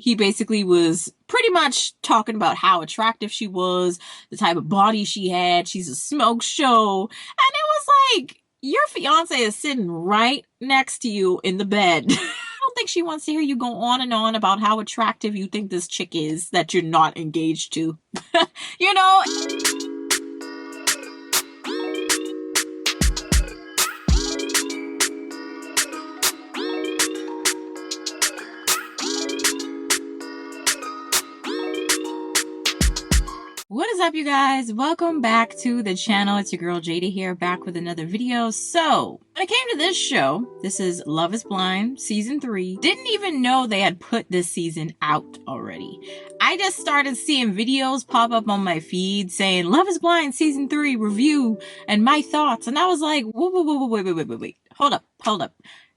he basically was pretty much talking about how attractive she was, the type of body she had. She's a smoke show. And it was like, your fiance is sitting right next to you in the bed. I don't think she wants to hear you go on and on about how attractive you think this chick is that you're not engaged to. You know? What is up, you guys? Welcome back to the channel. It's your girl Jada here, back with another video. So when it came to this show, this is Love is Blind season 3. Didn't even know they had put this season out already. I just started seeing videos pop up on my feed saying Love is Blind season 3 review and my thoughts, and I was like, wait, hold up.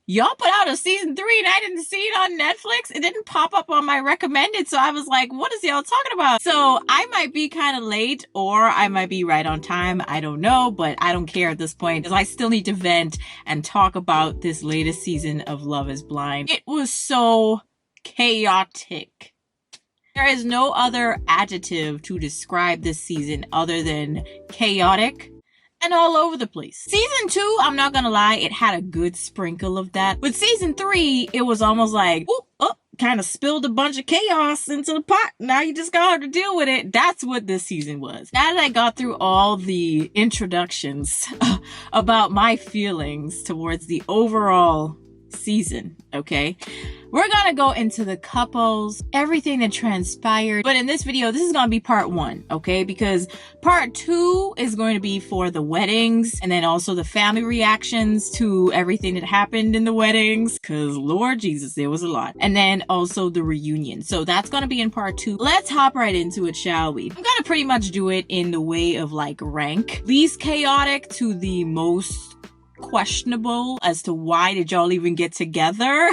Y'all put out a season 3 and I didn't see it on Netflix. It didn't pop up on my recommended. So I was like, what is y'all talking about? So I might be kind of late or I might be right on time. I don't know, but I don't care at this point because I still need to vent and talk about this latest season of Love is Blind. It was so chaotic. There is no other adjective to describe this season other than chaotic and all over the place. Season 2, I'm not gonna lie, it had a good sprinkle of that. With season 3, it was almost like, kind of spilled a bunch of chaos into the pot. Now you just gotta have to deal with it. That's what this season was. Now that I got through all the introductions about my feelings towards the overall season, okay? We're gonna go into the couples, everything that transpired. But in this video, this is gonna be part 1, okay? Because part 2 is going to be for the weddings and then also the family reactions to everything that happened in the weddings. Cause Lord Jesus, there was a lot. And then also the reunion. So that's gonna be in part 2. Let's hop right into it, shall we? I'm gonna pretty much do it in the way of like rank. Least chaotic to the most questionable as to why did y'all even get together.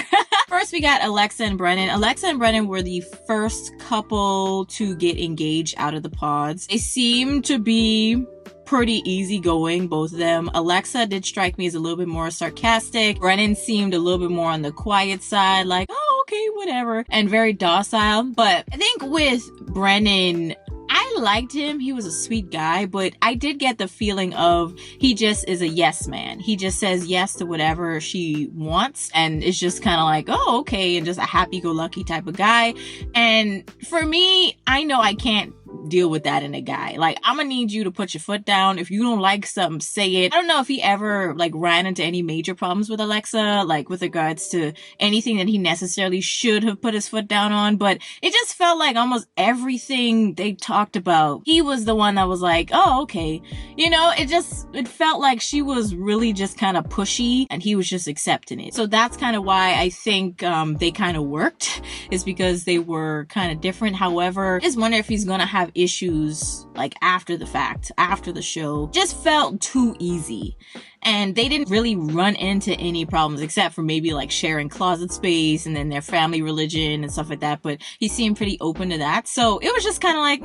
First, we got Alexa and Brennan. Alexa and Brennan were the first couple to get engaged out of the pods. They seem to be pretty easygoing, both of them. Alexa did strike me as a little bit more sarcastic. Brennan seemed a little bit more on the quiet side, like, oh, okay, whatever, and very docile. But I think with Brennan, I liked him. He was a sweet guy, but I did get the feeling of he just is a yes man. He just says yes to whatever she wants and it's just kind of like, oh, okay, and just a happy-go-lucky type of guy. And for me, I know I can't deal with that in a guy. Like, I'm gonna need you to put your foot down. If you don't like something, say it. I don't know if he ever like ran into any major problems with Alexa, like with regards to anything that he necessarily should have put his foot down on, but it just felt like almost everything they talked about, he was the one that was like, oh, okay. You know, it felt like she was really just kind of pushy and he was just accepting it. So that's kind of why I think they kind of worked, is because they were kind of different. However, I just wonder if he's gonna have issues like after the fact, after the show. Just felt too easy. And they didn't really run into any problems except for maybe like sharing closet space and then their family religion and stuff like that. But he seemed pretty open to that. So it was just kind of like,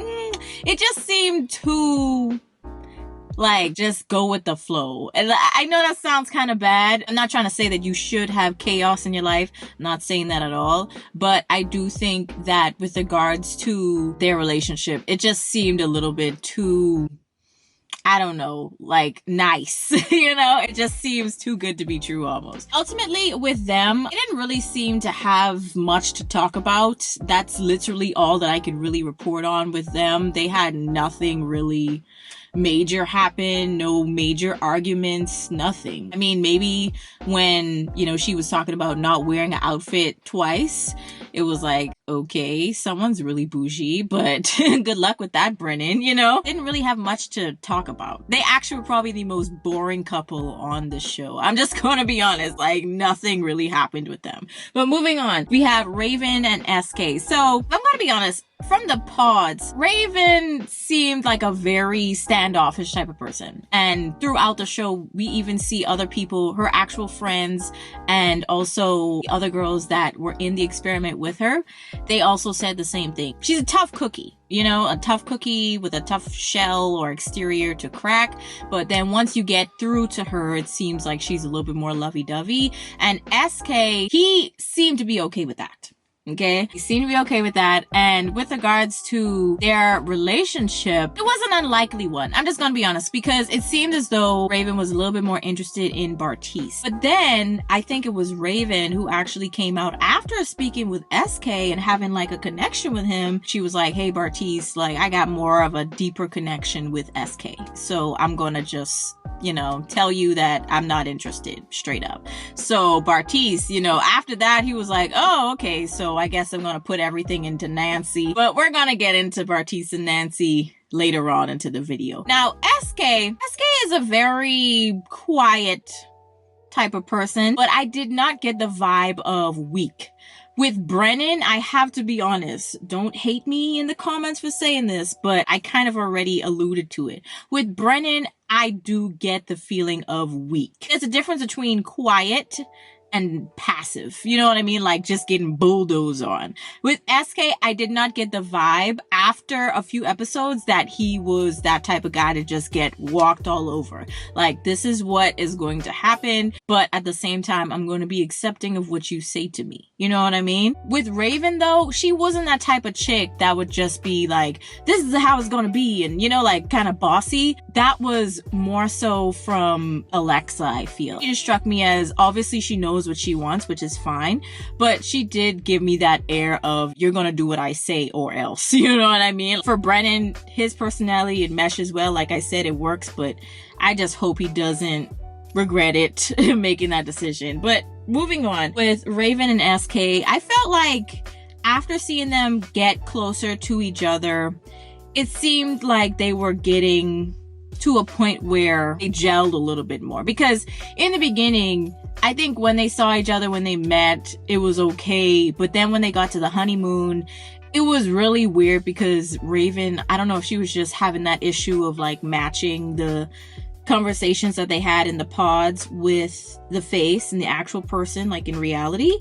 it just seemed too like, just go with the flow. And I know that sounds kind of bad. I'm not trying to say that you should have chaos in your life. I'm not saying that at all. But I do think that with regards to their relationship, it just seemed a little bit too, I don't know, like nice, you know, it just seems too good to be true almost. Ultimately with them, it didn't really seem to have much to talk about. That's literally all that I could really report on with them. They had nothing really major happen, no major arguments, nothing. I mean, maybe when, you know, she was talking about not wearing an outfit twice, it was like, okay, someone's really bougie, but good luck with that, Brennan, you know? Didn't really have much to talk about. They actually were probably the most boring couple on the show. I'm just gonna be honest, like nothing really happened with them. But moving on, we have Raven and SK. So I'm gonna be honest, from the pods, Raven seemed like a very standoffish type of person. And throughout the show, we even see other people, her actual friends, and also other girls that were in the experiment with her. They also said the same thing. She's a tough cookie, you know, a tough cookie with a tough shell or exterior to crack. But then once you get through to her, it seems like she's a little bit more lovey-dovey. And SK, he seemed to be okay with that. Okay, he seemed to be okay with that. And with regards to their relationship, it was an unlikely one. I'm just gonna be honest, because it seemed as though Raven was a little bit more interested in Bartise. But then I think it was Raven who actually came out after speaking with SK and having like a connection with him. She was like, hey Bartise, like I got more of a deeper connection with SK. So I'm gonna just, you know, tell you that I'm not interested, straight up. So Bartise, you know, after that, he was like, oh, okay, so I guess I'm gonna put everything into Nancy. But we're gonna get into Bartise and Nancy later on into the video. Now, SK is a very quiet type of person, but I did not get the vibe of weak. With Brennan, I have to be honest, don't hate me in the comments for saying this, but I kind of already alluded to it. With Brennan, I do get the feeling of weak. There's a difference between quiet and passive. You know what I mean? Like just getting bulldozed on. With SK, I did not get the vibe after a few episodes that he was that type of guy to just get walked all over. Like, this is what is going to happen, but at the same time, I'm going to be accepting of what you say to me. You know what I mean? With Raven though, she wasn't that type of chick that would just be like, this is how it's going to be, and you know, like kind of bossy. That was more so from Alexa, I feel. She just struck me as, obviously she knows what she wants, which is fine, but she did give me that air of, you're gonna do what I say or else. You know what I mean? For Brennan, his personality, it meshes well. Like I said, it works, but I just hope he doesn't regret it making that decision. But moving on, with Raven and SK, I felt like after seeing them get closer to each other, it seemed like they were getting to a point where they gelled a little bit more. Because in the beginning, I think when they saw each other, when they met, it was okay. But then when they got to the honeymoon, it was really weird because Raven, I don't know if she was just having that issue of like matching the conversations that they had in the pods with the face and the actual person, like in reality.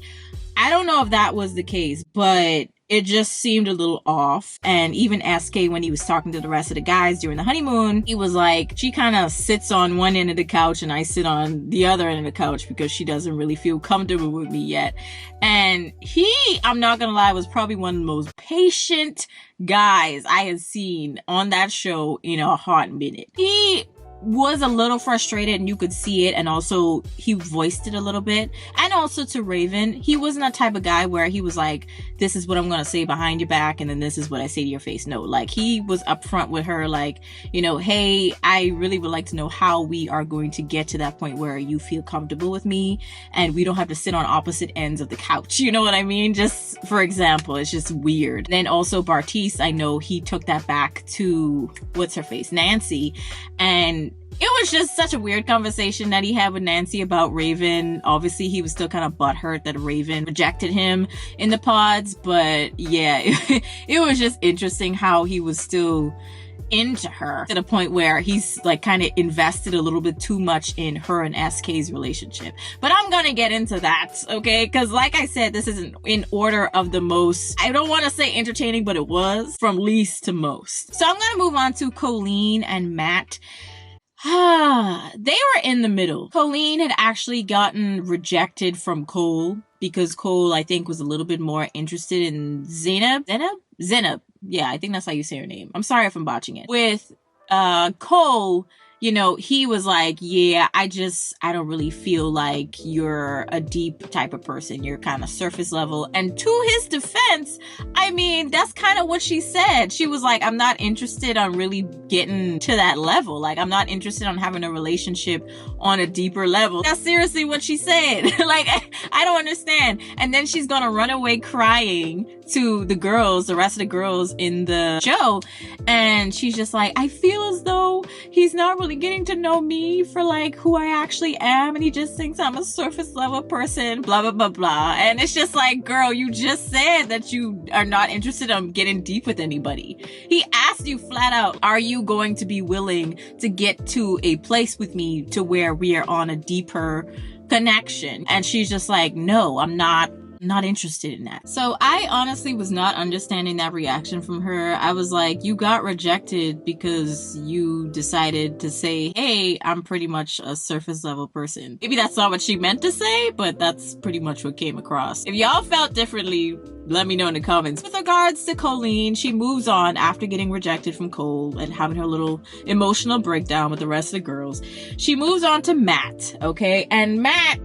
I don't know if that was the case, but it just seemed a little off. And even SK, when he was talking to the rest of the guys during the honeymoon, he was like, she kind of sits on one end of the couch and I sit on the other end of the couch because she doesn't really feel comfortable with me yet. And he, I'm not gonna lie, was probably one of the most patient guys I had seen on that show in a hot minute. He was a little frustrated and you could see it, and also he voiced it a little bit. And also to Raven, he wasn't that type of guy where he was like, this is what I'm gonna say behind your back and then this is what I say to your face. No, like he was upfront with her, like, you know, hey, I really would like to know how we are going to get to that point where you feel comfortable with me and we don't have to sit on opposite ends of the couch. You know what I mean? Just for example, it's just weird. Then also Bartise, I know he took that back to what's her face, Nancy, and it was just such a weird conversation that he had with Nancy about Raven. Obviously, he was still kind of butthurt that Raven rejected him in the pods. But yeah, it was just interesting how he was still into her to the point where he's like kind of invested a little bit too much in her and SK's relationship. But I'm gonna get into that, okay? Because like I said, this isn't in order of the most, I don't want to say entertaining, but it was from least to most. So I'm gonna move on to Colleen and Matt. They were in the middle. Colleen had actually gotten rejected from Cole because Cole, I think, was a little bit more interested in Zainab. Yeah, I think that's how you say her name. I'm sorry if I'm botching it. With Cole, you know, he was like, yeah, I don't really feel like you're a deep type of person. You're kind of surface level. And to his defense, I mean, that's kind of what she said. She was like, I'm not interested on really getting to that level. Like, I'm not interested on having a relationship on a deeper level. That's seriously what she said. Like, I don't understand. And then she's gonna run away crying to the girls, the rest of the girls in the show. And she's just like, I feel as though he's not really getting to know me for like who I actually am, and he just thinks I'm a surface level person, blah blah blah blah. And it's just like, girl, you just said that you are not interested in getting deep with anybody. He asked you flat out, are you going to be willing to get to a place with me to where we are on a deeper connection? And she's just like, no, I'm not not interested in that. So I honestly was not understanding that reaction from her. I was like, you got rejected because you decided to say, hey, I'm pretty much a surface level person. Maybe that's not what she meant to say, but that's pretty much what came across. If y'all felt differently, let me know in the comments. With regards to Colleen, she moves on after getting rejected from Cole and having her little emotional breakdown with the rest of the girls. She moves on to Matt, okay? And Matt,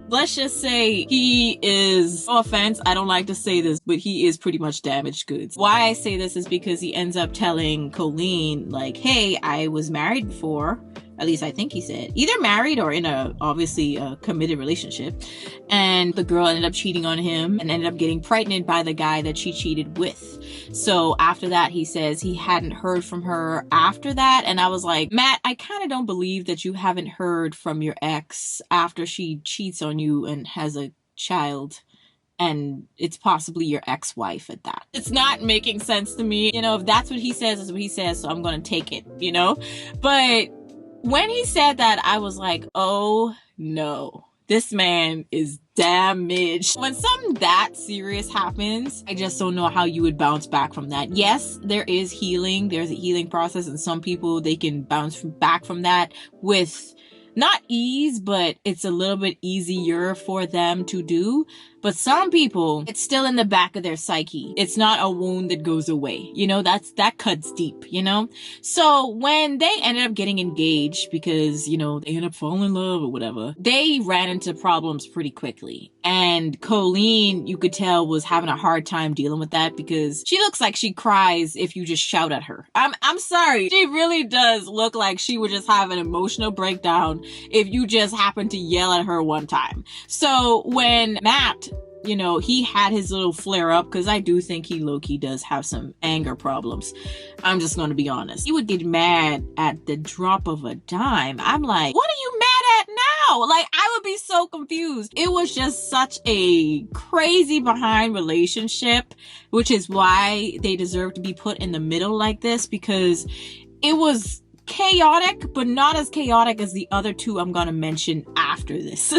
let's just say he is, no offense, I don't like to say this, but he is pretty much damaged goods. Why I say this is because he ends up telling Colleen, like, hey, I was married before. At least I think he said. Either married or in obviously a committed relationship. And the girl ended up cheating on him and ended up getting pregnant by the guy that she cheated with. So after that, he says he hadn't heard from her after that. And I was like, Matt, I kind of don't believe that you haven't heard from your ex after she cheats on you and has a child. And it's possibly your ex-wife at that. It's not making sense to me. You know, if that's what he says, that's what he says. So I'm going to take it, you know? But when he said that, I was like, oh no, this man is damaged. When something that serious happens, I just don't know how you would bounce back from that. Yes, there is healing. There's a healing process, and some people, they can bounce back from that with not ease, but it's a little bit easier for them to do. But some people, it's still in the back of their psyche. It's not a wound that goes away. You know, that cuts deep, you know? So when they ended up getting engaged because, you know, they ended up falling in love or whatever, they ran into problems pretty quickly. And Colleen, you could tell, was having a hard time dealing with that because she looks like she cries if you just shout at her. I'm sorry. She really does look like she would just have an emotional breakdown if you just happen to yell at her one time. So when Matt, you know, he had his little flare up, because I do think he low-key does have some anger problems. I'm just going to be honest. He would get mad at the drop of a dime. I'm like, what are you mad at now? Like, I would be so confused. It was just such a crazy behind relationship, which is why they deserve to be put in the middle like this, because it was chaotic, but not as chaotic as the other two I'm gonna mention after this.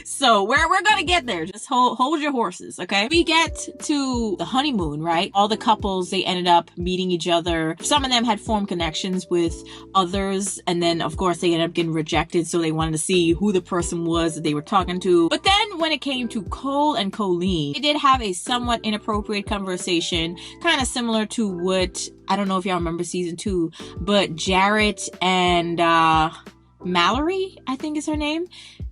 So we're gonna get there. Just hold your horses, okay? We get to the honeymoon, right? All the couples, they ended up meeting each other. Some of them had formed connections with others, and then of course they ended up getting rejected, so they wanted to see who the person was that they were talking to. But then when it came to Cole and Colleen, they did have a somewhat inappropriate conversation, kind of similar to what, I don't know if y'all remember season 2, but Jarrett and Mallory, I think is her name,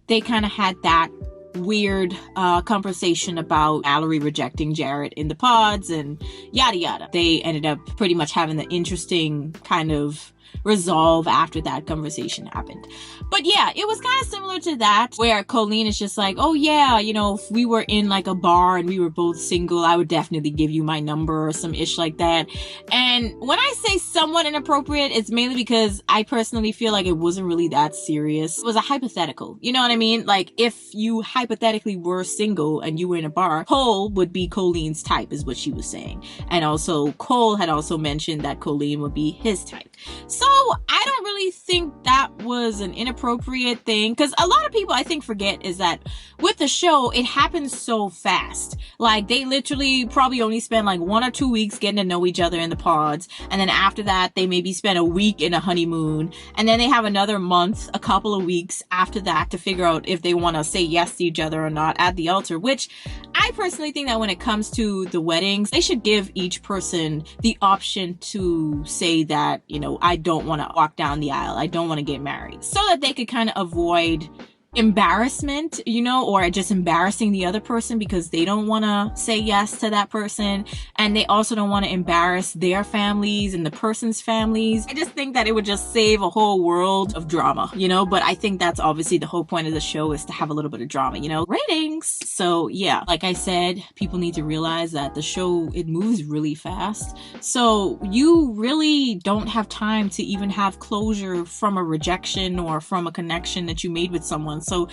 they kind of had that weird conversation about Mallory rejecting Jarrett in the pods and yada yada. They ended up pretty much having the interesting kind of resolve after that conversation happened. But yeah, it was kind of similar to that, where Colleen is just like, oh yeah, you know, if we were in like a bar and we were both single, I would definitely give you my number or some ish like that. And when I say somewhat inappropriate, it's mainly because I personally feel like it wasn't really that serious. It was a hypothetical, you know what I mean? Like, if you hypothetically were single and you were in a bar, Cole would be Colleen's type, is what she was saying. And also Cole had also mentioned that Colleen would be his type. So I don't really think that was an inappropriate thing, because a lot of people, I think, forget is that with the show, it happens so fast. Like, they literally probably only spend like 1 or 2 weeks getting to know each other in the pods, and then after that they maybe spend a week in a honeymoon, and then they have another month, a couple of weeks after that to figure out if they want to say yes to each other or not at the altar. Which I personally think that when it comes to the weddings, they should give each person the option to say that, you know, I don't want to walk down the aisle, I don't want to get married, so that they could kind of avoid embarrassment, you know, or just embarrassing the other person because they don't want to say yes to that person, and they also don't want to embarrass their families and the person's families. I just think that it would just save a whole world of drama, you know. But I think that's obviously the whole point of the show, is to have a little bit of drama, you know, ratings. So yeah, like I said, people need to realize that the show, it moves really fast, so you really don't have time to even have closure from a rejection or from a connection that you made with someone. So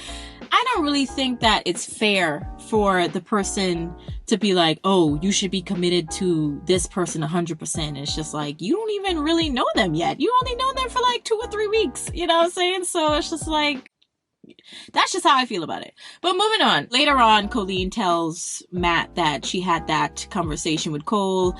I don't really think that it's fair for the person to be like, oh, you should be committed to this person 100%. It's just like, you don't even really know them yet. You only know them for like 2 or 3 weeks, you know what I'm saying? So it's just like, That's just how I feel about it. But moving on. Later on, Colleen tells Matt that she had that conversation with Cole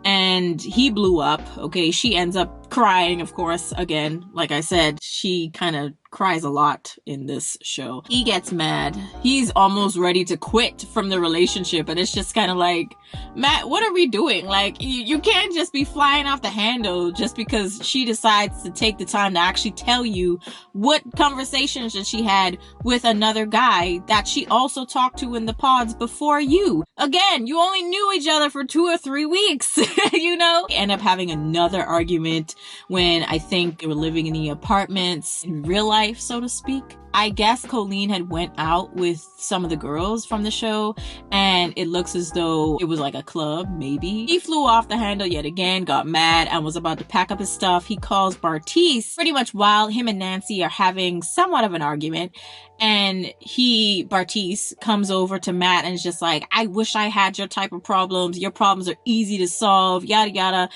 and he blew up. Okay, she ends up crying, of course. Again, like I said, she kind of cries a lot in this show. He gets mad. He's almost ready to quit from the relationship, and it's just kind of like, Matt, what are we doing? Like, you can't just be flying off the handle just because she decides to take the time to actually tell you what conversations that she had with another guy that she also talked to in the pods before you. Again, you only knew each other for 2 or 3 weeks, you know? End up having another argument when I think they were living in the apartments in real life, so to speak. I guess Colleen had went out with some of the girls from the show, and it looks as though it was like a club, maybe. He flew off the handle yet again, got mad, and was about to pack up his stuff. He calls Bartise pretty much while him and Nancy are having somewhat of an argument, and Bartise comes over to Matt and is just like, I wish I had your type of problems. Your problems are easy to solve, yada yada.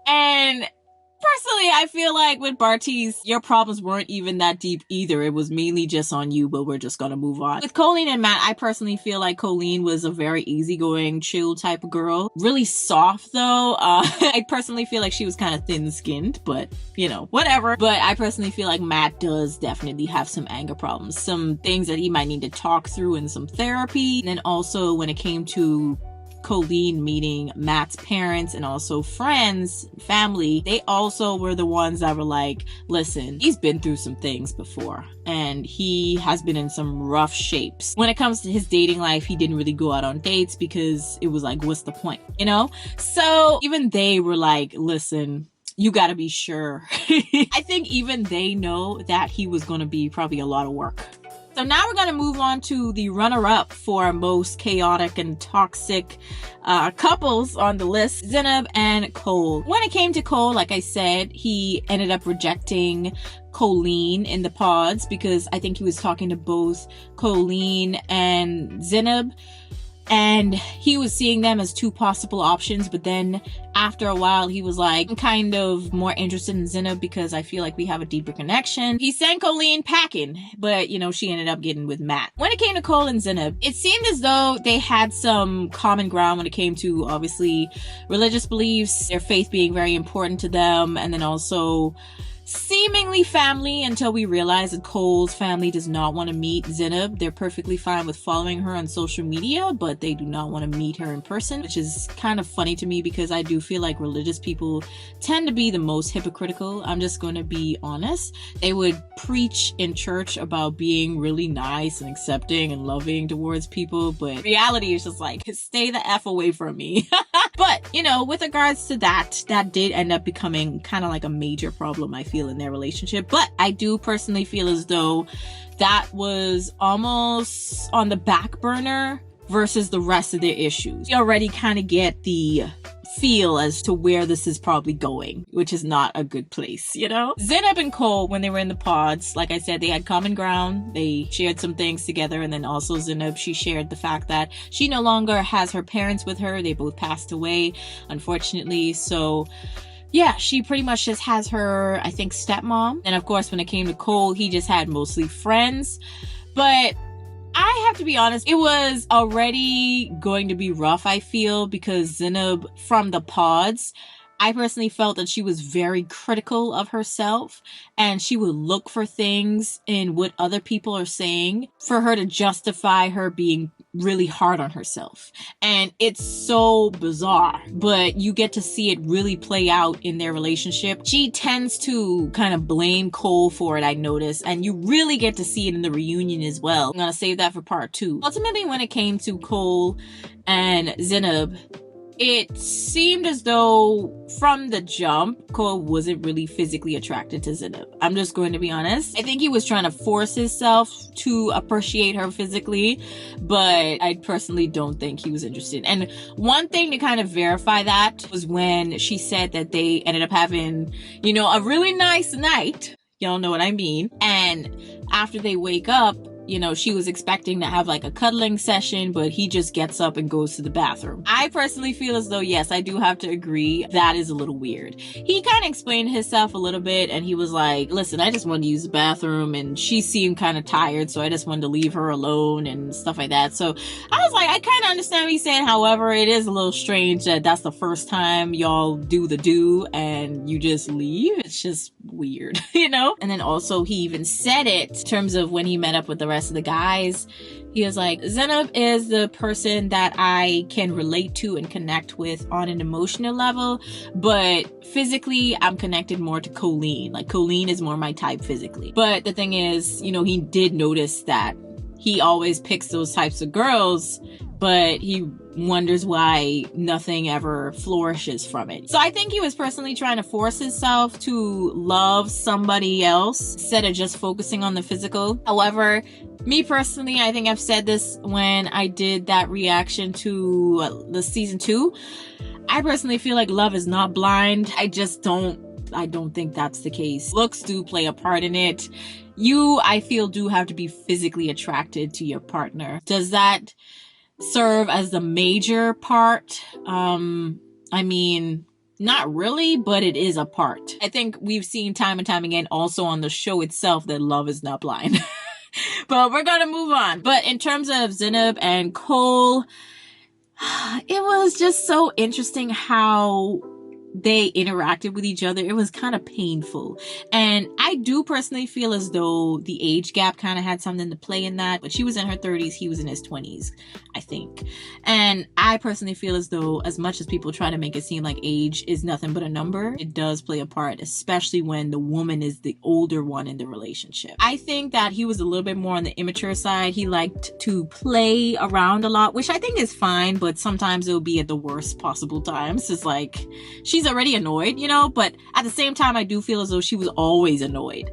And personally, I feel like with Bartise, your problems weren't even that deep either. It was mainly just on you, but we're just gonna move on. With Colleen and Matt, I personally feel like Colleen was a very easygoing, chill type of girl. Really soft though. I personally feel like she was kind of thin-skinned, but you know, whatever. But I personally feel like Matt does definitely have some anger problems. Some things that he might need to talk through in some therapy. And then also when it came to Colleen meeting Matt's parents and also friends, family, they also were the ones that were like, listen, he's been through some things before and he has been in some rough shapes. When it comes to his dating life, he didn't really go out on dates because it was like, what's the point, you know? So even they were like, listen, you gotta be sure. I think even they know that he was gonna be probably a lot of work. So now we're going to move on to the runner-up for most chaotic and toxic couples on the list, Zenab and Cole. When it came to Cole, like I said, he ended up rejecting Colleen in the pods because I think he was talking to both Colleen and Zenab. And he was seeing them as 2 possible options, but then after a while he was like, I'm kind of more interested in Zenab because I feel like we have a deeper connection. He sent Colleen packing, but you know, she ended up getting with Matt. When it came to Cole and Zenab, it seemed as though they had some common ground when it came to obviously religious beliefs, their faith being very important to them, and then also seemingly family, until we realize that Cole's family does not want to meet Zenab. They're perfectly fine with following her on social media, but they do not want to meet her in person, which is kind of funny to me because I do feel like religious people tend to be the most hypocritical. I'm just going to be honest. They would preach in church about being really nice and accepting and loving towards people, but reality is just like, stay the F away from me. But, you know, with regards to that did end up becoming kind of like a major problem, I feel, in their relationship. But I do personally feel as though that was almost on the back burner versus the rest of their issues. You already kind of get the feel as to where this is probably going, which is not a good place, you know? Zenab and Cole, when they were in the pods, like I said, they had common ground. They shared some things together, and then also Zenab, she shared the fact that she no longer has her parents with her. They both passed away, unfortunately. So yeah, she pretty much just has her, I think, stepmom. And of course, when it came to Cole, he just had mostly friends. But I have to be honest, it was already going to be rough, I feel, because Zenab from the pods, I personally felt that she was very critical of herself, and she would look for things in what other people are saying for her to justify her being really hard on herself. And it's so bizarre, but you get to see it really play out in their relationship. She tends to kind of blame Cole for it, I noticed, and you really get to see it in the reunion as well. I'm gonna save that for part 2. Ultimately, when it came to Cole and Zenab, it seemed as though from the jump, Cole wasn't really physically attracted to Zenab. I'm just going to be honest. I think he was trying to force himself to appreciate her physically, but I personally don't think he was interested. And one thing to kind of verify that was when she said that they ended up having, a really nice night. Y'all know what I mean. And after they wake up, you know, she was expecting to have like a cuddling session, but he just gets up and goes to the bathroom. I personally feel as though, yes, I do have to agree, that is a little weird. He kind of explained himself a little bit, and he was like, listen, I just wanted to use the bathroom, and she seemed kind of tired, so I just wanted to leave her alone and stuff like that. So I was like, I kind of understand what he's saying. However, it is a little strange that that's the first time y'all do the do and you just leave. It's just weird, you know? And then also he even said it in terms of when he met up with the rest of the guys. He was like, Zainab is the person that I can relate to and connect with on an emotional level, but physically I'm connected more to Colleen. Like Colleen is more my type physically. But the thing is, you know, he did notice that he always picks those types of girls, but he wonders why nothing ever flourishes from it. So I think he was personally trying to force himself to love somebody else instead of just focusing on the physical. However, me personally, I think I've said this when I did that reaction to the season 2. I personally feel like love is not blind. I don't think that's the case. Looks do play a part in it. You, I feel, do have to be physically attracted to your partner. Does that serve as the major part? I mean, not really, but it is a part. I think we've seen time and time again also on the show itself that love is not blind. But we're gonna move on. But in terms of Zainab and Cole, it was just so interesting how they interacted with each other. It was kind of painful. And I do personally feel as though the age gap kind of had something to play in that. But she was in her 30s, he was in his 20s, I think. And I personally feel as though, as much as people try to make it seem like age is nothing but a number, it does play a part, especially when the woman is the older one in the relationship. I think that he was a little bit more on the immature side. He liked to play around a lot, which I think is fine, but sometimes it'll be at the worst possible times. It's like, she's already annoyed, you know, but at the same time, I do feel as though she was always annoyed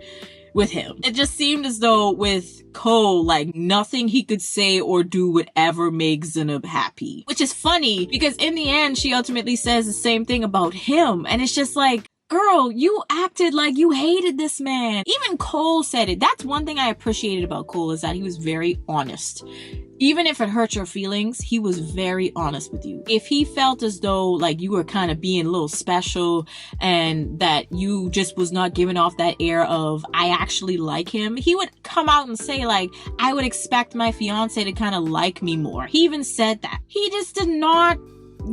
with him. It just seemed as though with Cole, like nothing he could say or do would ever make Zainab happy, which is funny because in the end, she ultimately says the same thing about him. And it's just like, girl, you acted like you hated this man. Even Cole said it. That's one thing I appreciated about Cole, is that he was very honest. Even if it hurt your feelings, he was very honest with you. If he felt as though like you were kind of being a little special and that you just was not giving off that air of, I actually like him, he would come out and say like, I would expect my fiance to kind of like me more. He even said that. He just did not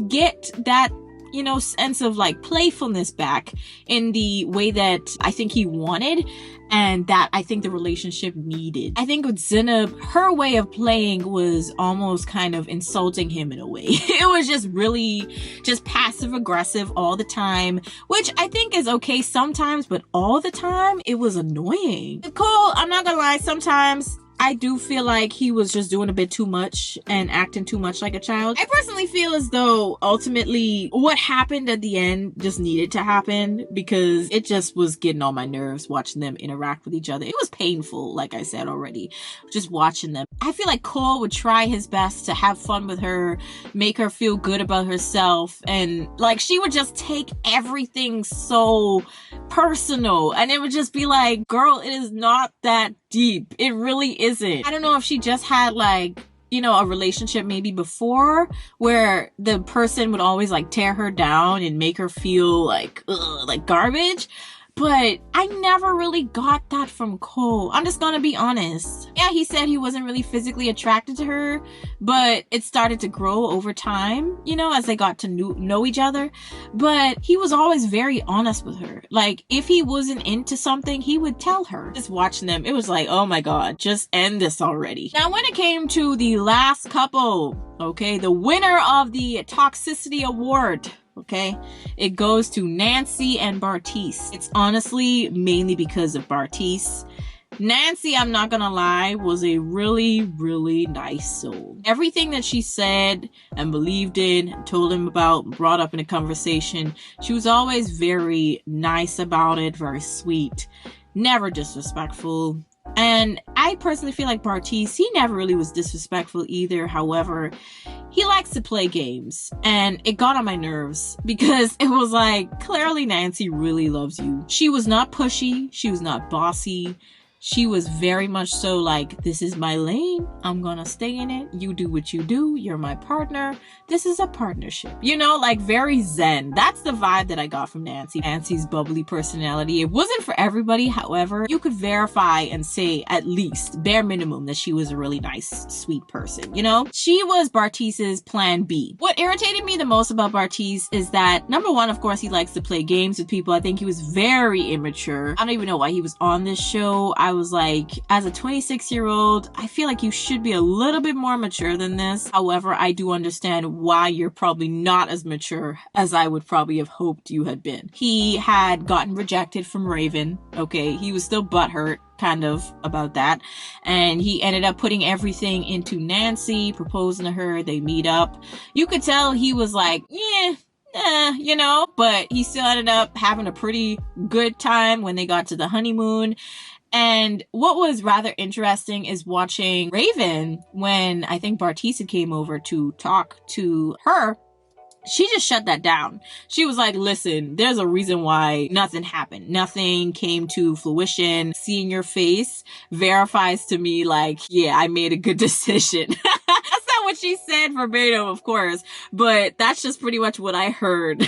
get that, you know, sense of like playfulness back in the way that I think he wanted and that I think the relationship needed. I think with Zainab, her way of playing was almost kind of insulting him in a way. It was just really just passive aggressive all the time, which I think is okay sometimes, but all the time it was annoying. Cole, I'm not gonna lie, sometimes I do feel like he was just doing a bit too much and acting too much like a child. I personally feel as though ultimately what happened at the end just needed to happen because it just was getting on my nerves watching them interact with each other. It was painful, like I said already, just watching them. I feel like Cole would try his best to have fun with her, make her feel good about herself, and like she would just take everything so personal, and it would just be like, girl, it is not that deep. It really isn't. I don't know if she just had like, you know, a relationship maybe before where the person would always like tear her down and make her feel like, ugh, like garbage. But I never really got that from Cole. I'm just gonna be honest. Yeah, he said he wasn't really physically attracted to her, but it started to grow over time, you know, as they got to know each other. But he was always very honest with her. Like, if he wasn't into something, he would tell her. Just watching them, it was like, oh my God, just end this already. Now, when it came to the last couple, okay, the winner of the Toxicity Award, okay, it goes to Nancy and Bartise. It's honestly mainly because of Bartise. Nancy, I'm not gonna lie, was a really, really nice soul. Everything that she said and believed in, and told him about, brought up in a conversation, she was always very nice about it, very sweet, never disrespectful. And I personally feel like Bartise, he never really was disrespectful either. However, he likes to play games, and it got on my nerves because it was like, clearly Nancy really loves you. She was not pushy. She was not bossy. she was very much so like, this is my lane. I'm gonna stay in it. You do what you do. You're my partner. This is a partnership. You know, like very zen. That's the vibe that I got from Nancy. Nancy's bubbly personality. It wasn't for everybody. However, you could verify and say at least, bare minimum, that she was a really nice, sweet person. You know, she was Bartice's plan B. What irritated me the most about Bartice is that, number one, of course, he likes to play games with people. I think he was very immature. I don't even know why he was on this show. I was like, as a 26-year-old, I feel like you should be a little bit more mature than this. However, I do understand why you're probably not as mature as I would probably have hoped you had been. He had gotten rejected from Raven. Okay, he was still butthurt kind of about that, and he ended up putting everything into Nancy, proposing to her. They meet up. You could tell he was like, yeah, you know, but he still ended up having a pretty good time when they got to the honeymoon. And what was rather interesting is watching Raven when I think Bartice came over to talk to her. She just shut that down. She was like, listen, there's a reason why nothing happened. Nothing came to fruition. Seeing your face verifies to me like, yeah, I made a good decision. That's not what she said verbatim, of course, but that's just pretty much what I heard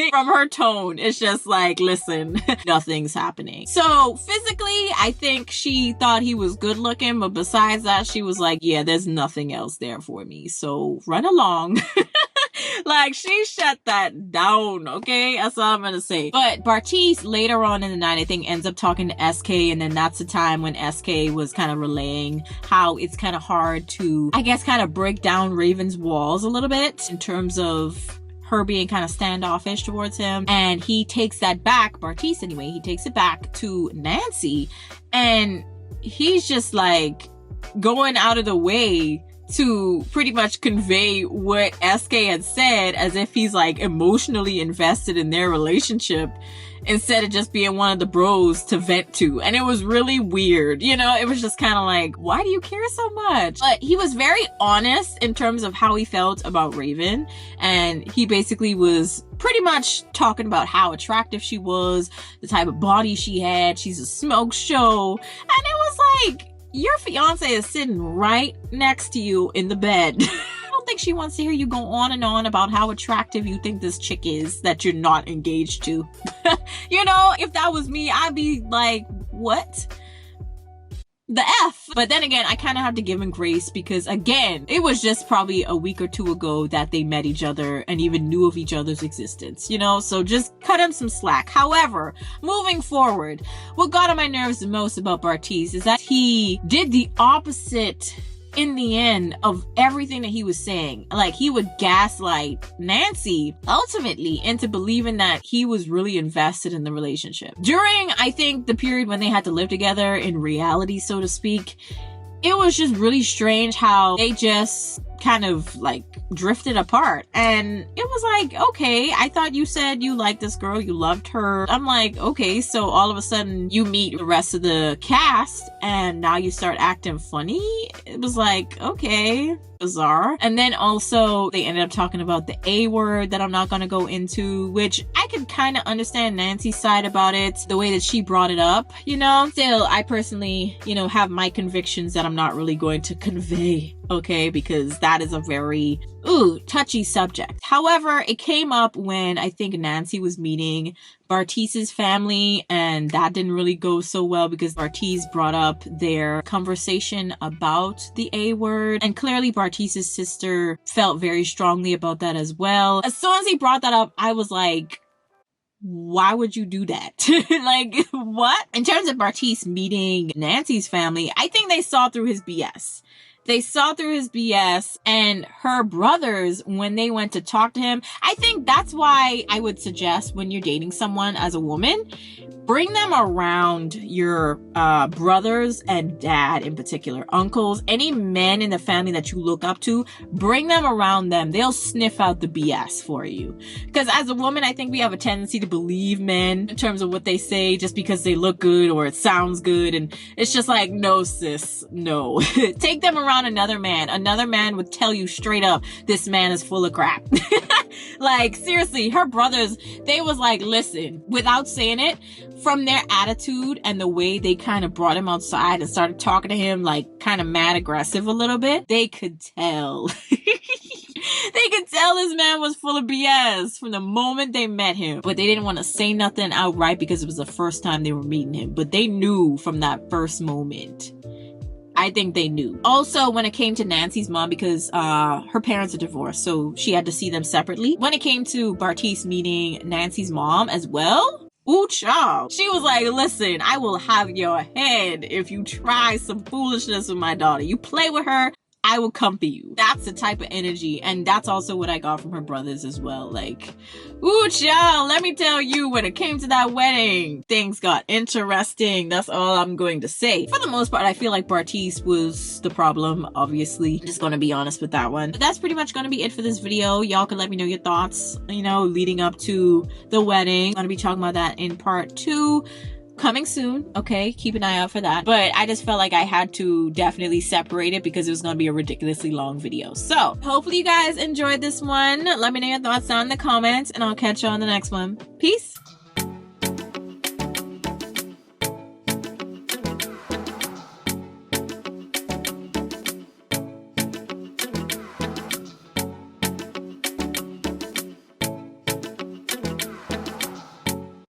from her tone. It's just like, listen, nothing's happening. So physically, I think she thought he was good looking, but besides that, she was like, yeah, there's nothing else there for me. So run along. Like, she shut that down, okay? That's all I'm gonna say. But Bartice, later on in the night, I think ends up talking to SK, and then that's the time when SK was kind of relaying how it's kind of hard to, I guess, kind of break down Raven's walls a little bit in terms of her being kind of standoffish towards him. And he takes that back, Bartice anyway, he takes it back to Nancy, and he's just like going out of the way to pretty much convey what SK had said, as if he's like emotionally invested in their relationship instead of just being one of the bros to vent to. And it was really weird. You know, it was just kind of like, why do you care so much? But he was very honest in terms of how he felt about Raven. And he basically was pretty much talking about how attractive she was, the type of body she had. She's a smoke show. And it was like, your fiance is sitting right next to you in the bed. I don't think she wants to hear you go on and on about how attractive you think this chick is that you're not engaged to. You know, if that was me, I'd be like, what the F? But then again, I kind of have to give him grace because, again, it was just probably a week or two ago that they met each other and even knew of each other's existence, you know? So just cut him some slack. However, moving forward, what got on my nerves the most about Bartice is that he did the opposite in the end of everything that he was saying. Like, he would gaslight Nancy ultimately into believing that he was really invested in the relationship. During, I think, the period when they had to live together in reality, so to speak, it was just really strange how they just kind of like drifted apart. And it was like, okay, I thought you said you liked this girl, you loved her. I'm like, okay, so all of a sudden you meet the rest of the cast and now you start acting funny. It was like, okay, bizarre. And then also they ended up talking about the A word that I'm not going to go into, which I could kind of understand Nancy's side about it, the way that she brought it up, you know. Still, I personally, you know, have my convictions that I'm not really going to convey, okay, because that is a very touchy subject. However, it came up when I think Nancy was meeting Bartice's family, and that didn't really go so well because Bartice brought up their conversation about the A word, and clearly Bartice's sister felt very strongly about that as well. As soon as he brought that up, I was like, why would you do that? Like, what? In terms of Bartice meeting Nancy's family, I think they saw through his BS. They saw through his BS, and her brothers, when they went to talk to him, I think that's why I would suggest when you're dating someone as a woman, bring them around your brothers and dad in particular, uncles, any men in the family that you look up to, bring them around them. They'll sniff out the BS for you. Because as a woman, I think we have a tendency to believe men in terms of what they say just because they look good or it sounds good. And it's just like, no, sis, no. Take them around around another man would tell you straight up, this man is full of crap. Like, seriously, her brothers, they was like, listen, without saying it, from their attitude and the way they kind of brought him outside and started talking to him, like, kind of mad aggressive a little bit, they could tell. They could tell this man was full of BS from the moment they met him. But they didn't want to say nothing outright because it was the first time they were meeting him. But they knew from that first moment. I think they knew. Also, when it came to Nancy's mom, because her parents are divorced, so she had to see them separately. When it came to Bartise meeting Nancy's mom as well, ooh, child. She was like, listen, I will have your head if you try some foolishness with my daughter. You play with her, I will come for you. That's the type of energy. And that's also what I got from her brothers as well. Like, ooh, child, let me tell you, when it came to that wedding, things got interesting. That's all I'm going to say. For the most part, I feel like Bartise was the problem, obviously. Just gonna be honest with that one. But that's pretty much gonna be it for this video. Y'all can let me know your thoughts, you know, leading up to the wedding. I'm gonna be talking about that in part 2. Coming soon, okay? Keep an eye out for that. But I just felt like I had to definitely separate it because it was going to be a ridiculously long video. So, hopefully you guys enjoyed this one. Let me know your thoughts down in the comments, and I'll catch you on the next one. Peace!